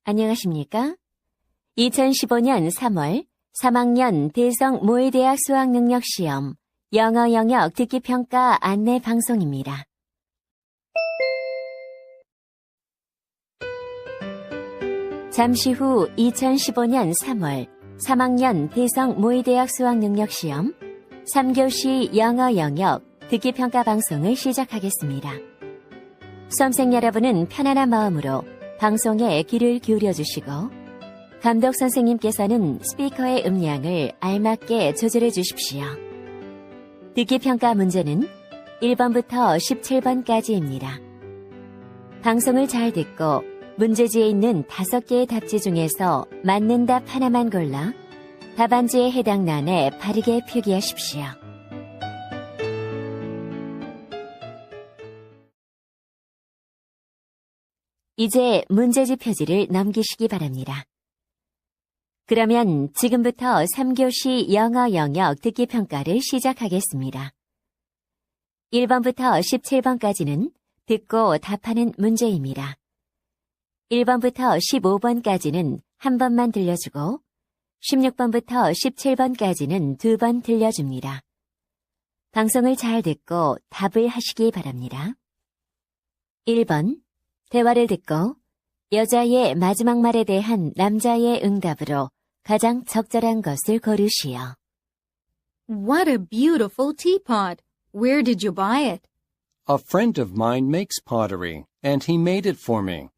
안녕하십니까? 2015년 3월 3학년 대성 모의대학 수학능력시험 영어 영역 듣기평가 안내 방송입니다. 잠시 후 2015년 3월 3학년 대성 모의대학 수학능력시험 3교시 영어 영역 듣기평가 방송을 시작하겠습니다. 수험생 여러분은 편안한 마음으로 방송에 귀를 기울여 주시고 감독 선생님께서는 스피커의 음량을 알맞게 조절해 주십시오. 듣기평가 문제는 1번부터 17번까지입니다. 방송을 잘 듣고 문제지에 있는 5개의 답지 중에서 맞는 답 하나만 골라 답안지에 해당 란에 바르게 표기하십시오. 이제 문제지 표지를 넘기시기 바랍니다. 그러면 지금부터 3교시 영어 영역 듣기평가를 시작하겠습니다. 1번부터 17번까지는 듣고 답하는 문제입니다. 1번부터 15번까지는 한 번만 들려주고 16번부터 17번까지는 2번 들려줍니다. 방송을 잘 듣고 답을 하시기 바랍니다. 1번, 대화를 듣고 여자의 마지막 말에 대한 남자의 응답으로 가장 적절한 것을 고르시오. What a beautiful teapot! Where did you buy it? A friend of mine makes pottery, and he made it for me.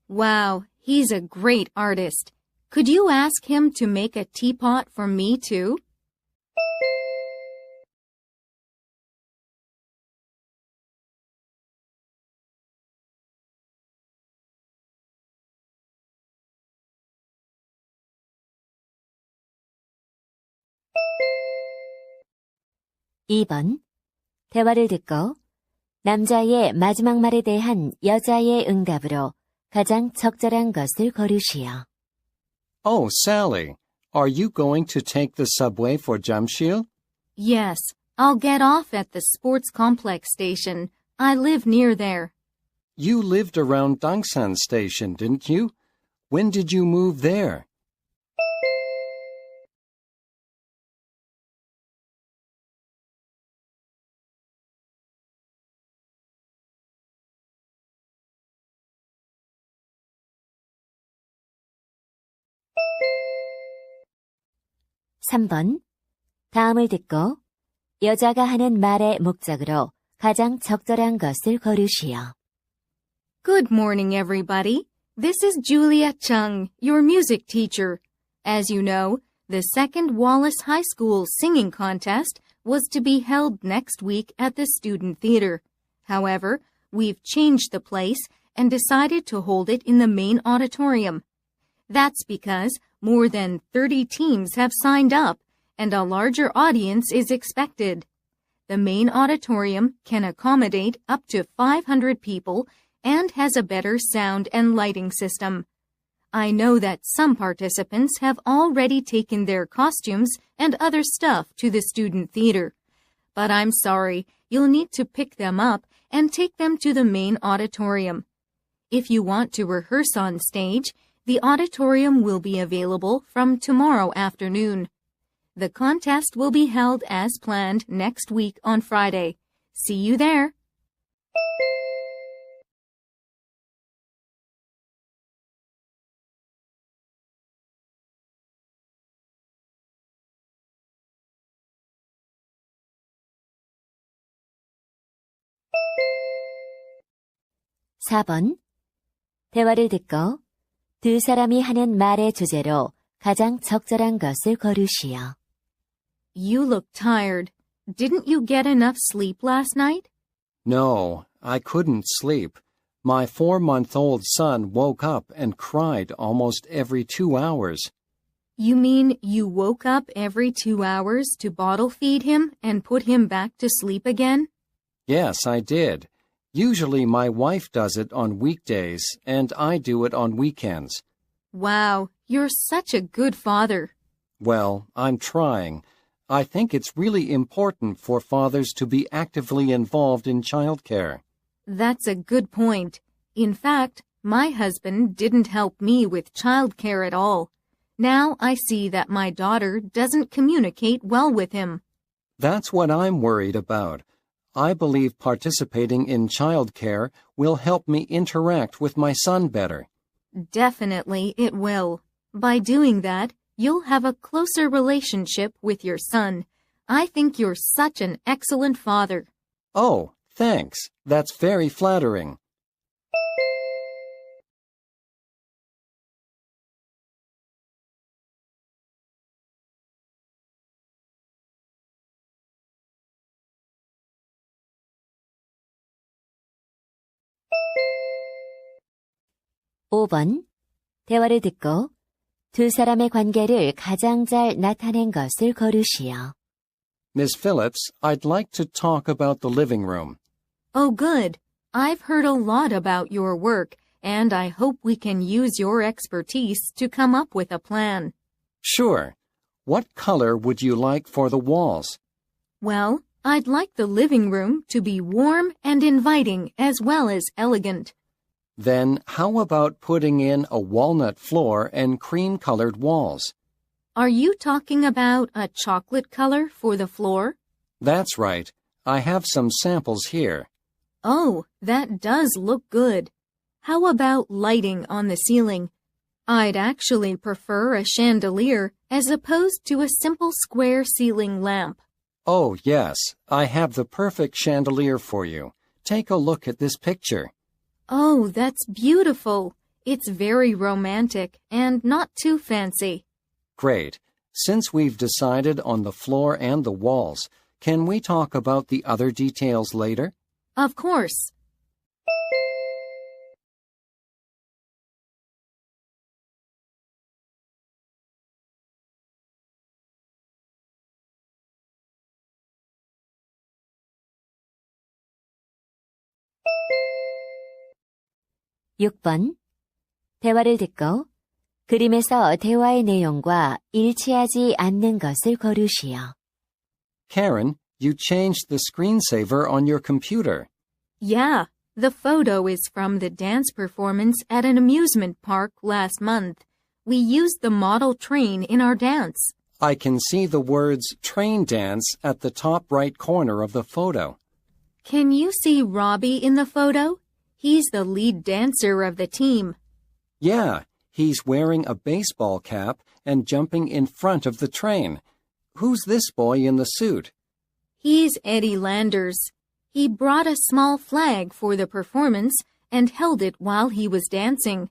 Wow, he's a great artist. Could you ask him to make a teapot for me too? (2번) 대화를 듣고 남자의 마지막 말에 대한 여자의 응답으로 가장 적절한 것을 고르시오. Oh, Sally, are you going to take the subway for Jamshil? Yes, I'll get off at the sports complex station. I live near there. You lived around Dongsan Station, didn't you? When did you move there? (3번) 다음을 듣고 여자가 하는 말의 목적으로 가장 적절한 것을 고르시오. Good morning, everybody. This is Julia Chung, your music teacher. As you know, the second Wallace High School singing contest was to be held next week at the Student Theater. However, we've changed the place and decided to hold it in the main auditorium. That's because more than 30 teams have signed up and a larger audience is expected. The main auditorium can accommodate up to 500 people and has a better sound and lighting system. I know that some participants have already taken their costumes and other stuff to the student theater. But I'm sorry, you'll need to pick them up and take them to the main auditorium. If you want to rehearse on stage, the auditorium will be available from tomorrow afternoon. The contest will be held as planned next week on Friday. See you there. (4번) 대화를 듣고 두 사람이 하는 말의 주제로 가장 적절한 것을 고르시오. You look tired. Didn't you get enough sleep last night? No, I couldn't sleep. My 4-month-old son woke up and cried almost every 2 hours. You mean you woke up every 2 hours to bottle feed him and put him back to sleep again? Yes, I did. Usually my wife does it on weekdays, and I do it on weekends. Wow, you're such a good father. Well, I'm trying. I think it's really important for fathers to be actively involved in childcare. That's a good point. In fact, My husband didn't help me with childcare at all. Now I see that my daughter doesn't communicate well with him. That's what I'm worried about. I believe participating in childcare will help me interact with my son better. Definitely it will. By doing that, you'll have a closer relationship with your son. I think you're such an excellent father. Oh, thanks. That's very flattering. (5번) 대화를 듣고 두 사람의 관계를 가장 잘 나타낸 것을 고르시오. Miss Phillips, I'd like to talk about the living room. Oh, good. I've heard a lot about your work, and I hope we can use your expertise to come up with a plan. Sure. What color would you like for the walls? Well, I'd like the living room to be warm and inviting as well as elegant. Then how about putting in a walnut floor and cream-colored walls? Are you talking about a chocolate color for the floor? That's right. I have some samples here. Oh, that does look good. How about lighting on the ceiling? I'd actually prefer a chandelier as opposed to a simple square ceiling lamp. Oh, yes. I have the perfect chandelier for you. Take a look at this picture. Oh, that's beautiful. It's very romantic and not too fancy. Great. Since we've decided on the floor and the walls, can we talk about the other details later? Of course. (6번) 대화를 듣고 그림에서 대화의 내용과 일치하지 않는 것을 고르시오. Karen, you changed the screensaver on your computer. Yeah, the photo is from the dance performance at an amusement park last month. We used the model train in our dance. I can see the words train dance at the top right corner of the photo. Can you see Robbie in the photo? He's the lead dancer of the team. Yeah, he's wearing a baseball cap and jumping in front of the train. Who's this boy in the suit? He's Eddie Landers. He brought a small flag for the performance and held it while he was dancing.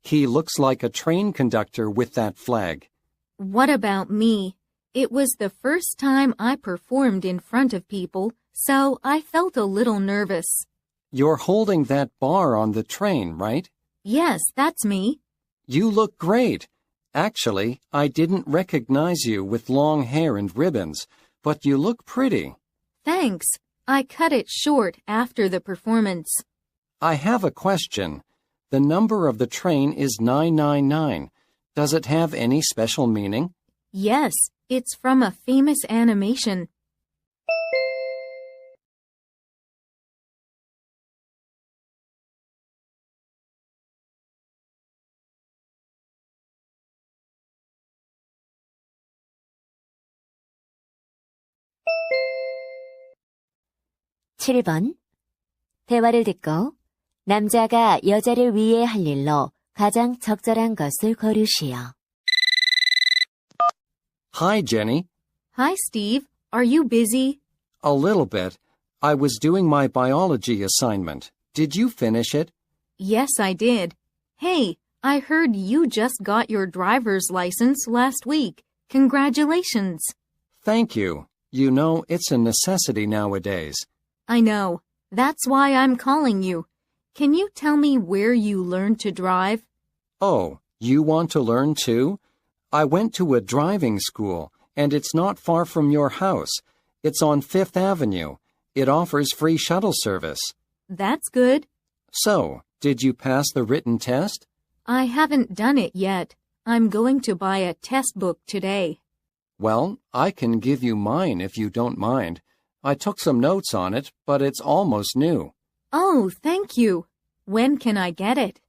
He looks like a train conductor with that flag. What about me? It was the first time I performed in front of people, so I felt a little nervous. You're holding that bar on the train, right? Yes, that's me. You look great. Actually, I didn't recognize you with long hair and ribbons, but you look pretty. Thanks. I cut it short after the performance. I have a question. The number of the train is 999. Does it have any special meaning? Yes, it's from a famous animation. (7번) 대화를 듣고 남자가 여자를 위해 할 일로 가장 적절한 것을 고르시오. Hi, Jenny. Hi, Steve. Are you busy? A little bit. I was doing my biology assignment. Did you finish it? Yes, I did. Hey, I heard you just got your driver's license last week. Congratulations. Thank you. You know, it's a necessity nowadays. I know. That's why I'm calling you. Can you tell me where you learned to drive? Oh, you want to learn too? I went to a driving school, and it's not far from your house. It's on Fifth Avenue. It offers free shuttle service. That's good. So, did you pass the written test? I haven't done it yet. I'm going to buy a test book today. Well, I can give you mine if you don't mind. I took some notes on it, but it's almost new. Oh, thank you. When can I get it?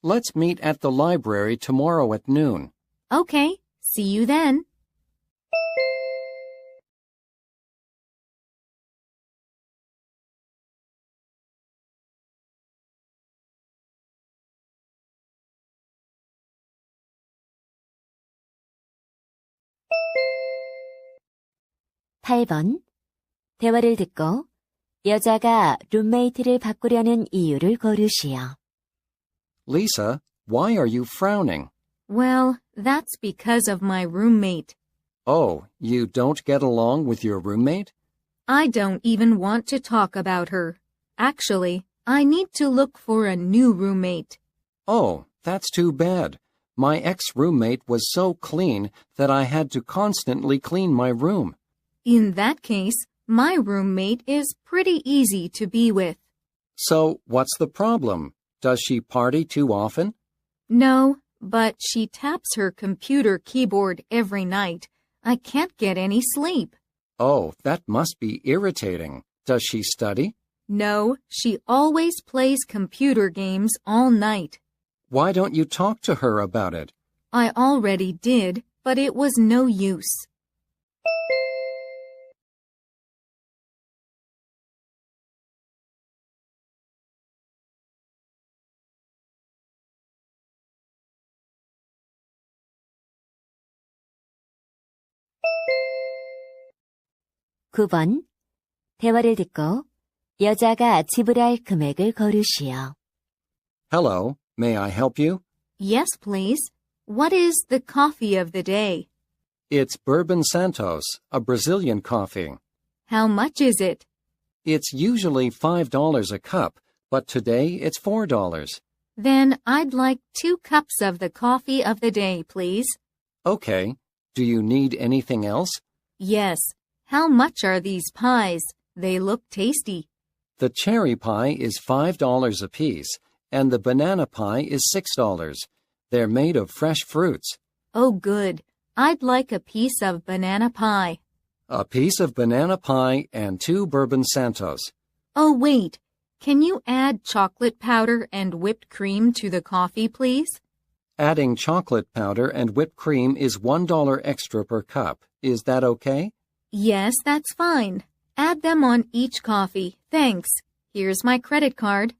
Let's meet at the library tomorrow at noon. Okay, see you then. (8번) 대화를 듣고 여자가 룸메이트를 바꾸려는 이유를 고르시오. Lisa, why are you frowning? Well, that's because of my roommate. Oh, you don't get along with your roommate? I don't even want to talk about her. Actually, I need to look for a new roommate. Oh, that's too bad. My ex-roommate was so clean that I had to constantly clean my room. In that case, my roommate is pretty easy to be with. So, what's the problem? Does she party too often? No, but she taps her computer keyboard every night. I can't get any sleep. Oh, that must be irritating. Does she study? No, she always plays computer games all night. Why don't you talk to her about it? I already did, but it was no use. (9번) 대화를 듣고 여자가 지불할 금액을 고르시오. Hello, may I help you? Yes, please. What is the coffee of the day? It's Bourbon Santos, a Brazilian coffee. How much is it? It's usually $5 a cup, but today it's $4. Then I'd like 2 cups of the coffee of the day, please. Okay. Do you need anything else? Yes. How much are these pies? They look tasty. The cherry pie is $5 apiece, and the banana pie is $6. They're made of fresh fruits. Oh, good. I'd like a piece of banana pie. A piece of banana pie and 2 Bourbon Santos. Oh, wait. Can you add chocolate powder and whipped cream to the coffee, please? Adding chocolate powder and whipped cream is $1 extra per cup. Is that okay? Yes, that's fine. Add them on each coffee. Thanks. Here's my credit card.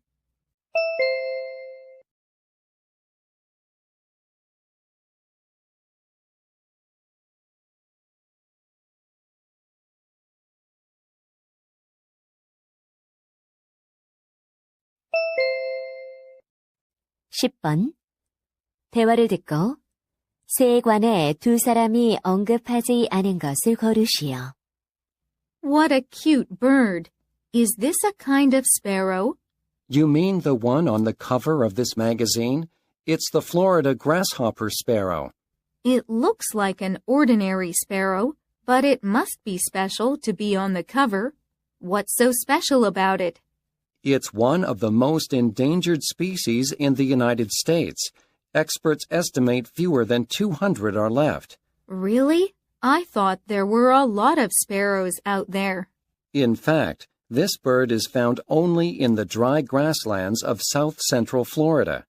(10번) 대화를 듣고 새에 관해 두 사람이 언급하지 않은 것을 고르시오. What a cute bird. Is this a kind of sparrow? You mean the one on the cover of this magazine? It's the Florida grasshopper sparrow. It looks like an ordinary sparrow, but it must be special to be on the cover. What's so special about it? It's one of the most endangered species in the United States. Experts estimate fewer than 200 are left. Really? I thought there were a lot of sparrows out there. In fact, this bird is found only in the dry grasslands of south-central Florida.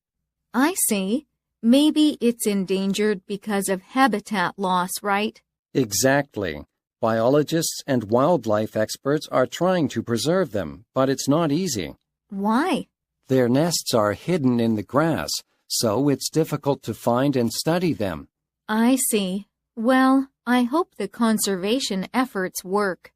I see. Maybe it's endangered because of habitat loss, right? Exactly. Biologists and wildlife experts are trying to preserve them, but it's not easy. Why? Their nests are hidden in the grass, so it's difficult to find and study them. I see. Well, I hope the conservation efforts work.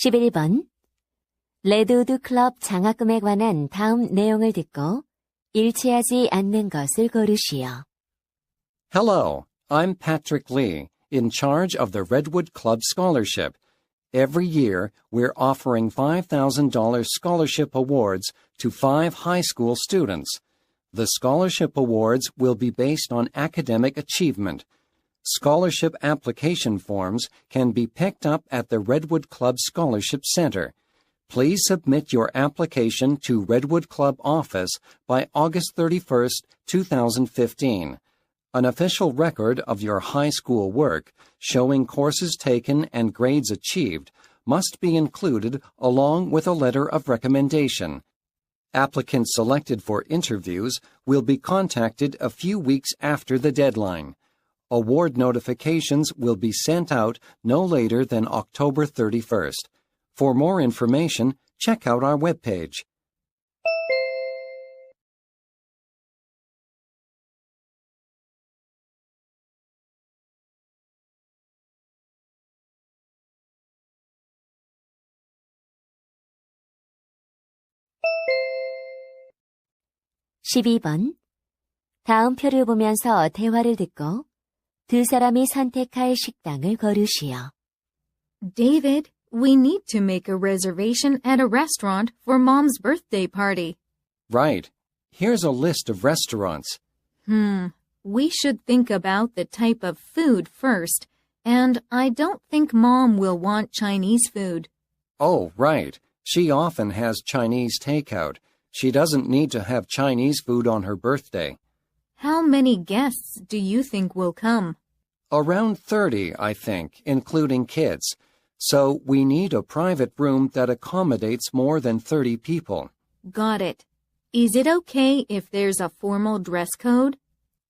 (11번) 레드우드 클럽 장학금에 관한 다음 내용을 듣고 일치하지 않는 것을 고르시오. Hello, I'm Patrick Lee, in charge of the Redwood Club Scholarship. Every year, we're offering $5,000 scholarship awards to 5 high school students. The scholarship awards will be based on academic achievement. Scholarship application forms can be picked up at the Redwood Club Scholarship Center. Please submit your application to Redwood Club office by August 31st, 2015. An official record of your high school work showing courses taken and grades achieved must be included along with a letter of recommendation. Applicants selected for interviews will be contacted a few weeks after the deadline. Award notifications will be sent out no later than October 31st. For more information, check out our webpage. (12번) 다음 표를 보면서 대화를 듣고 두 사람이 선택할 식당을 고르시오. David, we need to make a reservation at a restaurant for Mom's birthday party. Right. Here's a list of restaurants. We should think about the type of food first, and I don't think Mom will want Chinese food. Oh, right. She often has Chinese takeout. She doesn't need to have Chinese food on her birthday. How many guests do you think will come? Around 30, I think, including kids. So we need a private room that accommodates more than 30 people. Got it. Is it okay if there's a formal dress code?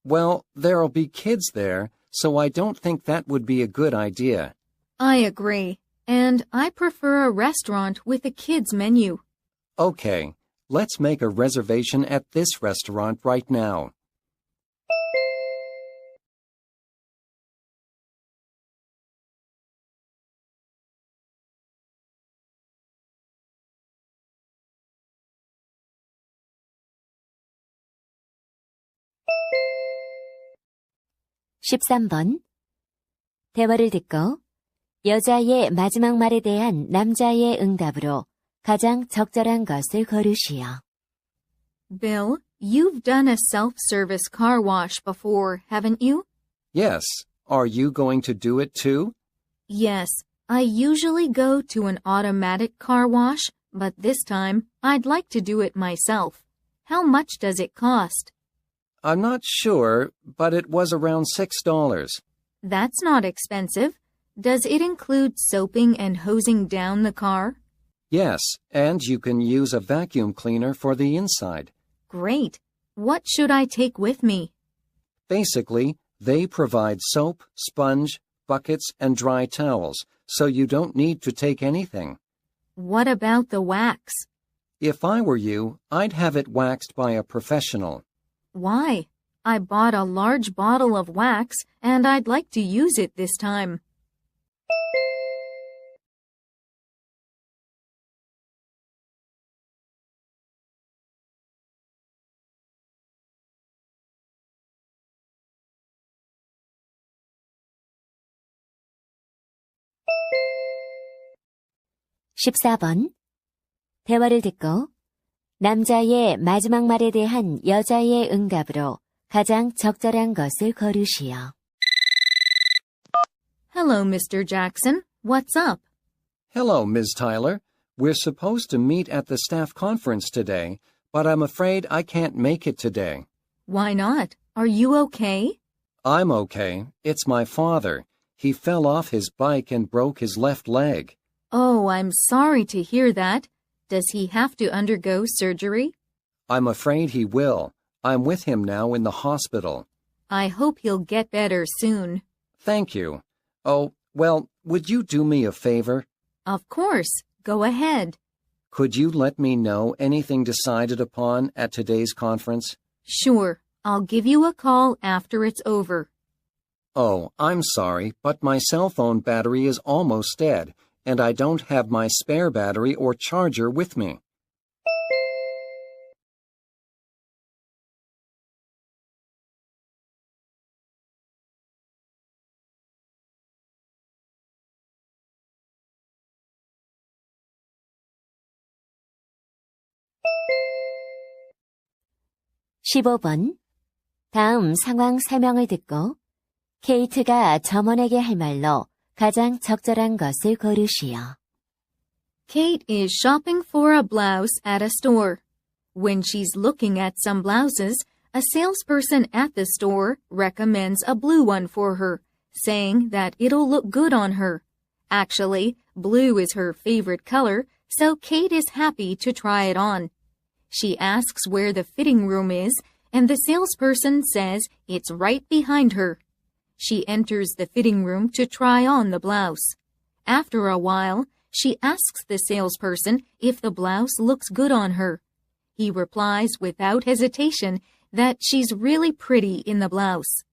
Well, there'll be kids there, so I don't think that would be a good idea. I agree. And I prefer a restaurant with a kids menu. Okay, let's make a reservation at this restaurant right now. (13번) 대화를 듣고 여자의 마지막 말에 대한 남자의 응답으로 가장 적절한 것을 고르시오. Bill, you've done a self-service car wash before, haven't you? Yes. Are you going to do it too? Yes. I usually go to an automatic car wash, but this time I'd like to do it myself. How much does it cost? I'm not sure, but it was around $6. That's not expensive. Does it include soaping and hosing down the car? Yes, and you can use a vacuum cleaner for the inside. Great. What should I take with me? Basically, they provide soap, sponge, buckets, and dry towels, so you don't need to take anything. What about the wax? If I were you, I'd have it waxed by a professional. Why? I bought a large bottle of wax, and I'd like to use it this time. (14번) 대화를 듣고 남자의 마지막 말에 대한 여자의 응답으로 가장 적절한 것을 고르시오. Hello, Mr. Jackson. What's up? Hello, Ms. Tyler. We're supposed to meet at the staff conference today, but I'm afraid I can't make it today. Why not? Are you okay? I'm okay. It's my father. He fell off his bike and broke his left leg. Oh, I'm sorry to hear that. Does he have to undergo surgery? I'm afraid he will. I'm with him now in the hospital. I hope he'll get better soon. Thank you. Oh, well, would you do me a favor? Of course. Go ahead. Could you let me know anything decided upon at today's conference? Sure. I'll give you a call after it's over. Oh, I'm sorry, but my cell phone battery is almost dead, and I don't have my spare battery or charger with me. (15번) 다음 상황 설명을 듣고 케이트가 점원에게 할 말로 가장 적절한 것을 고르시오. Kate is shopping for a blouse at a store. When she's looking at some blouses, a salesperson at the store recommends a blue one for her, saying that it'll look good on her. Actually, blue is her favorite color, so Kate is happy to try it on. She asks where the fitting room is, and the salesperson says it's right behind her. She enters the fitting room to try on the blouse. After a while, she asks the salesperson if the blouse looks good on her. He replies without hesitation that she's really pretty in the blouse.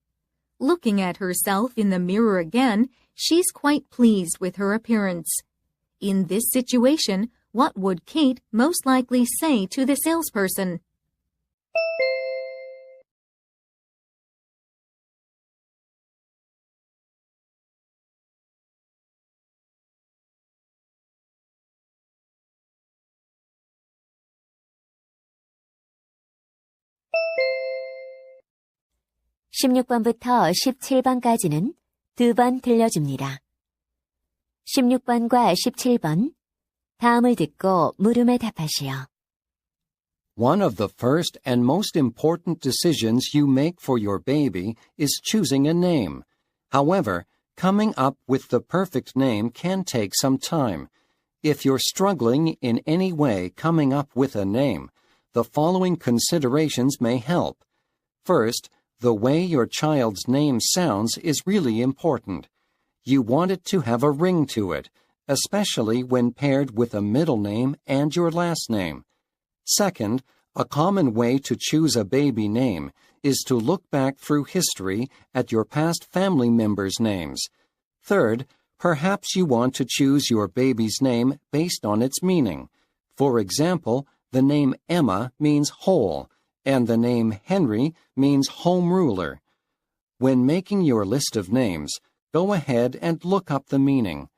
Looking at herself in the mirror again, she's quite pleased with her appearance. In this situation, what would Kate most likely say to the salesperson? (16번부터 17번까지는 2번 들려줍니다. 16번과 17번, 다음을 듣고 물음에 답하시오. One of the first and most important decisions you make for your baby is choosing a name. However, coming up with the perfect name can take some time. If you're struggling in any way coming up with a name, the following considerations may help. First, the way your child's name sounds is really important. You want it to have a ring to it, especially when paired with a middle name and your last name. Second, a common way to choose a baby name is to look back through history at your past family members' names. Third, perhaps you want to choose your baby's name based on its meaning. For example, the name Emma means whole, and the name Henry means home ruler. When making your list of names, go ahead and look up the meaning.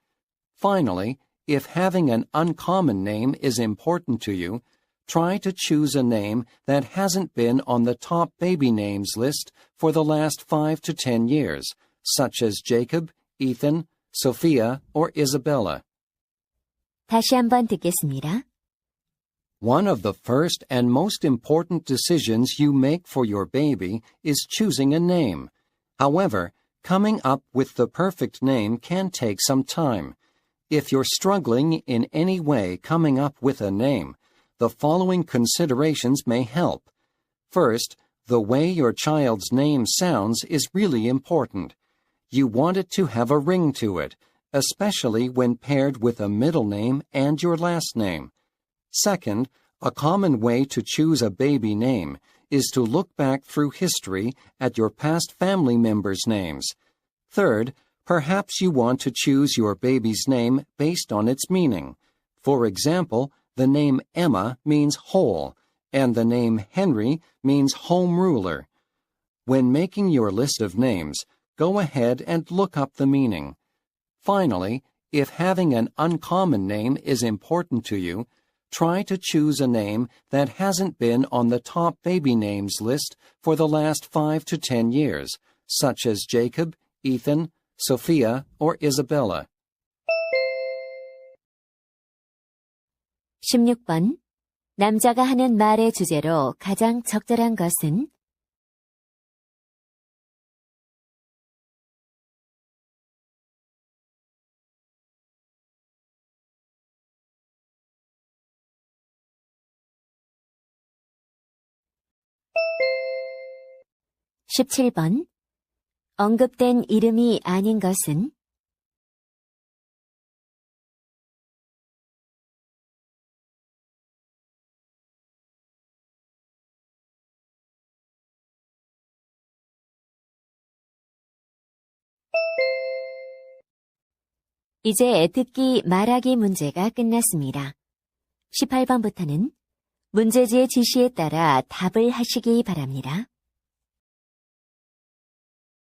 Finally, if having an uncommon name is important to you, try to choose a name that hasn't been on the top baby names list for the last 5 to 10 years, such as Jacob, Ethan, Sophia, or Isabella. 다시 한번 듣겠습니다. One of the first and most important decisions you make for your baby is choosing a name. However, coming up with the perfect name can take some time. If you're struggling in any way coming up with a name, the following considerations may help. First, the way your child's name sounds is really important. You want it to have a ring to it, especially when paired with a middle name and your last name. Second, a common way to choose a baby name is to look back through history at your past family members' names. Third, perhaps you want to choose your baby's name based on its meaning. For example, the name Emma means whole, and the name Henry means home ruler. When making your list of names, go ahead and look up the meaning. Finally, if having an uncommon name is important to you, try to choose a name that hasn't been on the top baby names list for the last 5 to 10 years, such as Jacob, Ethan, Sophia, or Isabella. 16번, 남자가 하는 말의 주제로 가장 적절한 것은? (17번) 언급된 이름이 아닌 것은? 이제 듣기 말하기 문제가 끝났습니다. 18번부터는 문제지의 지시에 따라 답을 하시기 바랍니다.